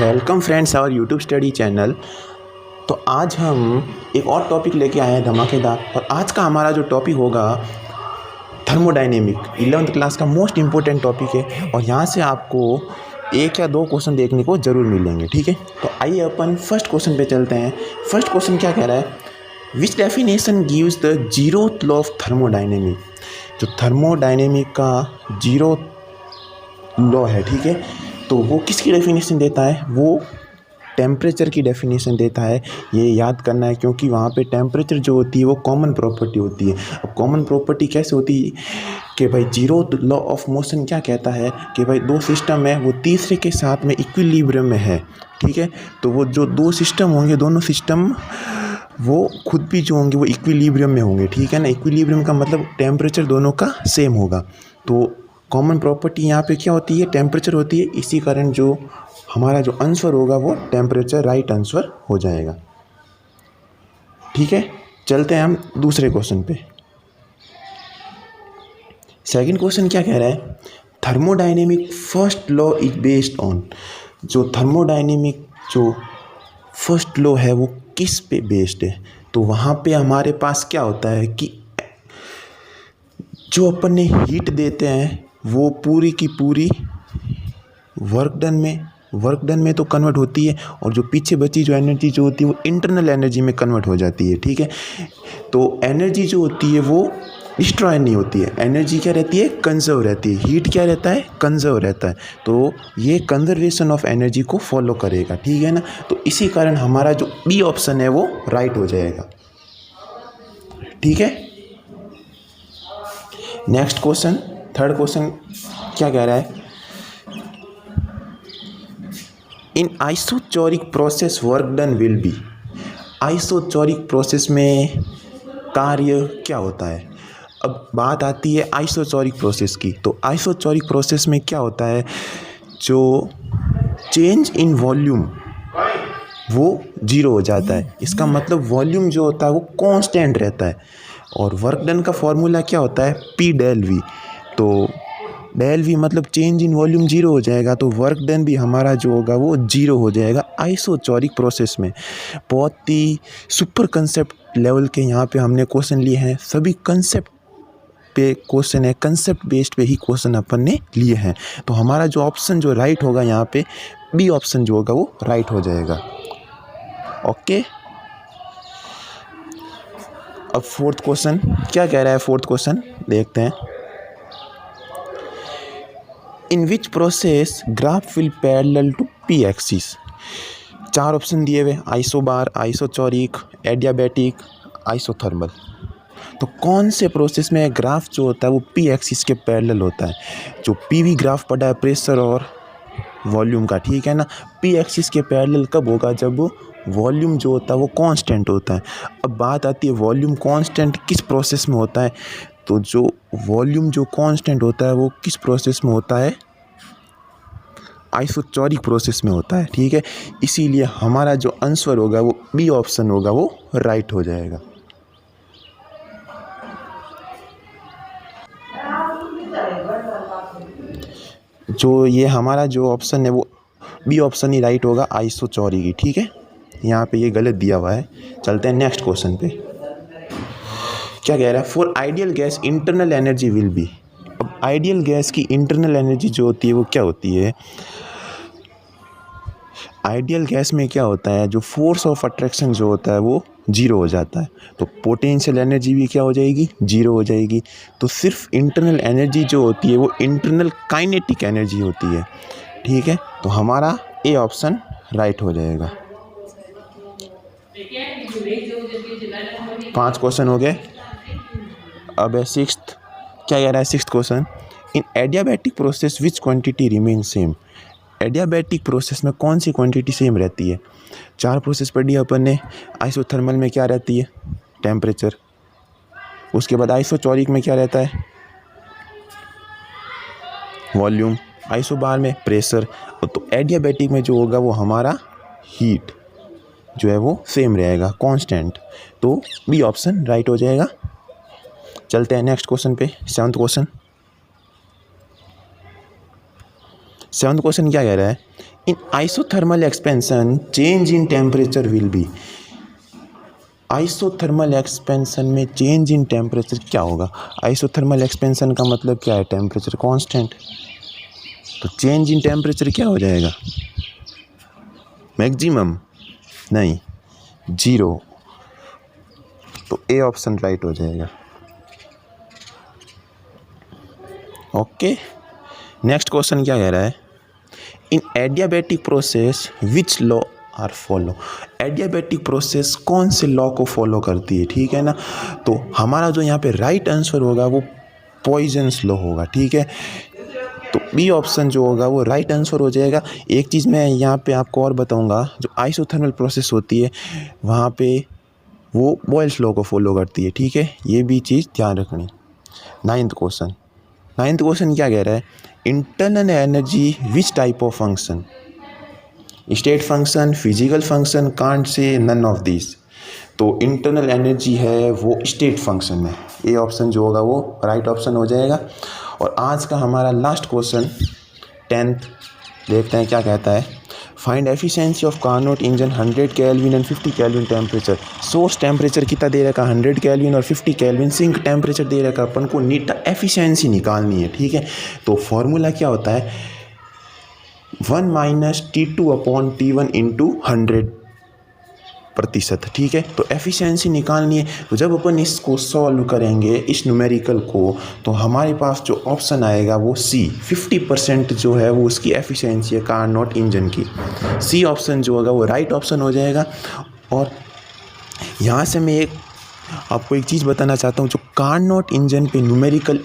Welcome friends our YouTube study channel. तो आज हम एक और टॉपिक लेके आए हैं धमाकेदार। और आज का हमारा जो टॉपिक होगा थर्मोडायनेमिक, 11th क्लास का मोस्ट इम्पोर्टेंट टॉपिक है। और यहाँ से आपको एक या दो क्वेश्चन देखने को ज़रूर मिलेंगे, ठीक है। तो आइए अपन फर्स्ट क्वेश्चन पे चलते हैं। फर्स्ट क्वेश्चन क्या कह रहा है, which definition gives the zeroth law of thermodynamic. जो थर्मोडायनेमिक का जीरोथ लॉ है, ठीक है, तो वो किसकी डेफिनेशन देता है, वो टेम्परेचर की डेफिनेशन देता है। ये याद करना है क्योंकि वहाँ पे टेम्परेचर जो होती है वो कॉमन प्रॉपर्टी होती है। अब कॉमन प्रॉपर्टी कैसे होती है कि भाई जीरोथ लॉ ऑफ मोशन क्या कहता है कि भाई दो सिस्टम है वो तीसरे के साथ में इक्विलिब्रियम में है, ठीक है। तो वो जो दो सिस्टम होंगे, दोनों सिस्टम वो खुद भी जो होंगे वो इक्विलिब्रियम में होंगे, ठीक है ना। इक्विलिब्रियम का मतलब टेम्परेचर दोनों का सेम होगा। तो कॉमन प्रॉपर्टी यहाँ पे क्या होती है, टेम्परेचर होती है। इसी कारण जो हमारा जो आंसर होगा वो टेम्परेचर राइट आंसर हो जाएगा, ठीक है। चलते हैं हम दूसरे क्वेश्चन पे। सेकंड क्वेश्चन क्या कह रहा है, thermodynamic first law is based on. जो थर्मोडायनेमिक जो फर्स्ट लॉ है वो किस पे बेस्ड है। तो वहाँ पे हमारे पास क्या होता है कि जो अपन ने हीट देते हैं वो पूरी की पूरी वर्क डन में तो कन्वर्ट होती है, और जो पीछे बची जो एनर्जी जो होती है वो इंटरनल एनर्जी में कन्वर्ट हो जाती है, ठीक है। तो एनर्जी जो होती है वो डिस्ट्रॉय नहीं होती है, एनर्जी क्या रहती है, कंजर्व रहती है। हीट क्या रहता है, कंजर्व रहता है। तो ये कंजर्वेशन ऑफ एनर्जी को फॉलो करेगा, ठीक है ना। तो इसी कारण हमारा जो बी ऑप्शन है वो राइट हो जाएगा, ठीक है। नेक्स्ट क्वेश्चन, थर्ड क्वेश्चन क्या कह रहा है, in isochoric process work done will be. Isochoric process में कार्य क्या होता है। अब बात आती है आइसोचोरिक प्रोसेस की। तो आइसोचोरिक प्रोसेस में क्या होता है, जो चेंज इन वॉल्यूम वो जीरो हो जाता है। इसका मतलब वॉल्यूम जो होता है वो कांस्टेंट रहता है। और वर्क डन का फॉर्मूला क्या होता है, पी डेल वी। तो डेल वी मतलब चेंज इन वॉल्यूम जीरो हो जाएगा, तो वर्क डन भी हमारा जो होगा वो जीरो हो जाएगा आइसोचोरिक प्रोसेस में। बहुत ही सुपर कंसेप्ट लेवल के यहाँ पे हमने क्वेश्चन लिए हैं। सभी कंसेप्ट पे क्वेश्चन है, कंसेप्ट बेस्ड पे ही क्वेश्चन अपन ने लिए हैं। तो हमारा जो ऑप्शन जो राइट होगा यहाँ पे बी ऑप्शन जो होगा वो राइट हो जाएगा, ओके। अब फोर्थ क्वेश्चन क्या कह रहा है, फोर्थ क्वेश्चन देखते हैं। In which process graph will parallel to P axis. चार ऑप्शन दिए हुए, आइसोबार, आइसोचोरिक, एडियाबैटिक, आइसोथर्मल। तो कौन से प्रोसेस में ग्राफ जो होता है वो पी एक्सिस के पैरेलल होता है। जो पीवी ग्राफ पड़ा है प्रेशर और वॉल्यूम का, ठीक है ना। पी एक्सिस के पैरेलल कब होगा, जब वॉल्यूम जो होता है वो कांस्टेंट होता है। अब बात आती है वॉल्यूम कांस्टेंट किस प्रोसेस में होता है। तो जो वॉल्यूम जो कांस्टेंट होता है वो किस प्रोसेस में होता है, आइसोचोरिक प्रोसेस में होता है, ठीक है। इसीलिए हमारा जो आंसर होगा वो बी ऑप्शन होगा वो राइट हो जाएगा। जो ये हमारा जो ऑप्शन है वो बी ऑप्शन ही राइट होगा, आइसोचोरिक ही, ठीक है। यहाँ पे ये गलत दिया हुआ है। चलते हैं नेक्स्ट क्वेश्चन पे। क्या कह रहा है, for ideal gas internal energy will be. अब आइडियल गैस की इंटरनल एनर्जी जो होती है वो क्या होती है। आइडियल गैस में क्या होता है, जो फोर्स ऑफ अट्रैक्शन जो होता है वो जीरो हो जाता है। तो पोटेंशियल एनर्जी भी क्या हो जाएगी, जीरो हो जाएगी। तो सिर्फ इंटरनल एनर्जी जो होती है वो इंटरनल काइनेटिक एनर्जी होती है, ठीक है। तो हमारा ए ऑप्शन राइट हो जाएगा। 5 क्वेश्चन हो गए। अब है सिक्स्थ। क्या कह रहा है सिक्स्थ क्वेश्चन, इन एडियाबैटिक प्रोसेस विच quantity remain same. Adiabatic process में कौन सी क्वांटिटी सेम रहती है। चार प्रोसेस पढ़ी अपन ने। आइसोथर्मल में क्या रहती है, टेम्परेचर। उसके बाद आइसोचोरिक में क्या रहता है, वॉल्यूम। आइसोबार में प्रेशर। तो एडियाबैटिक में जो होगा वो हमारा हीट जो है वो सेम रहेगा, कांस्टेंट। तो बी ऑप्शन राइट हो जाएगा। चलते हैं नेक्स्ट क्वेश्चन पे, सेवंथ क्वेश्चन। सेवंथ क्वेश्चन क्या कह रहा है, in isothermal expansion change in temperature will be, isothermal expansion में चेंज इन टेम्परेचर क्या होगा? आइसोथर्मल एक्सपेंशन का मतलब क्या है? टेम्परेचर कांस्टेंट, तो चेंज इन टेम्परेचर क्या हो जाएगा? मैक्सिमम नहीं, 0, तो ए ऑप्शन राइट हो जाएगा। ओके, नेक्स्ट क्वेश्चन क्या कह रहा है? In adiabatic process which law are follow, adiabatic process कौन से लॉ को फॉलो करती है? ठीक है ना, तो हमारा जो यहाँ पे राइट आंसर होगा वो पॉइजन्स लॉ होगा। ठीक है, तो बी ऑप्शन जो होगा वो राइट आंसर हो जाएगा। एक चीज़ मैं यहाँ पे आपको और बताऊँगा, जो आइसोथर्मल प्रोसेस होती है वहाँ पे वो बॉयल्स लॉ को फॉलो करती है। ठीक है, ये भी चीज़ ध्यान रखनी। नाइन्थ क्वेश्चन क्या कह रहा है? Internal energy which type of function, state function, physical function, can't say none of this. तो इंटरनल एनर्जी है वो स्टेट फंक्शन है, ए ऑप्शन जो होगा वो राइट ऑप्शन हो जाएगा। और आज का हमारा लास्ट क्वेश्चन 10th देखते हैं क्या कहता है। Find efficiency of Carnot engine 100 kelvin and 50 kelvin temperature. Source temperature कितना दे रखा? 100 केल्विन और 50 केल्विन। सिंक टेम्परेचर दे रखा, अपन को नीट एफिशिएंसी निकालनी है। ठीक है, तो फॉर्मूला क्या होता है? 1 - T2/T1 × 100%। ठीक है, तो एफिशिएंसी निकालनी है। तो जब अपन इसको सॉल्व करेंगे इस न्यूमेरिकल को, तो हमारे पास जो ऑप्शन आएगा वो सी, 50% जो है वो उसकी एफिशिएंसी है कार्नोट इंजन की। सी ऑप्शन जो होगा वो राइट ऑप्शन हो जाएगा। और यहाँ से मैं आपको एक चीज़ बताना चाहता हूँ, जो कार्नोट इंजन पे न्यूमेरिकल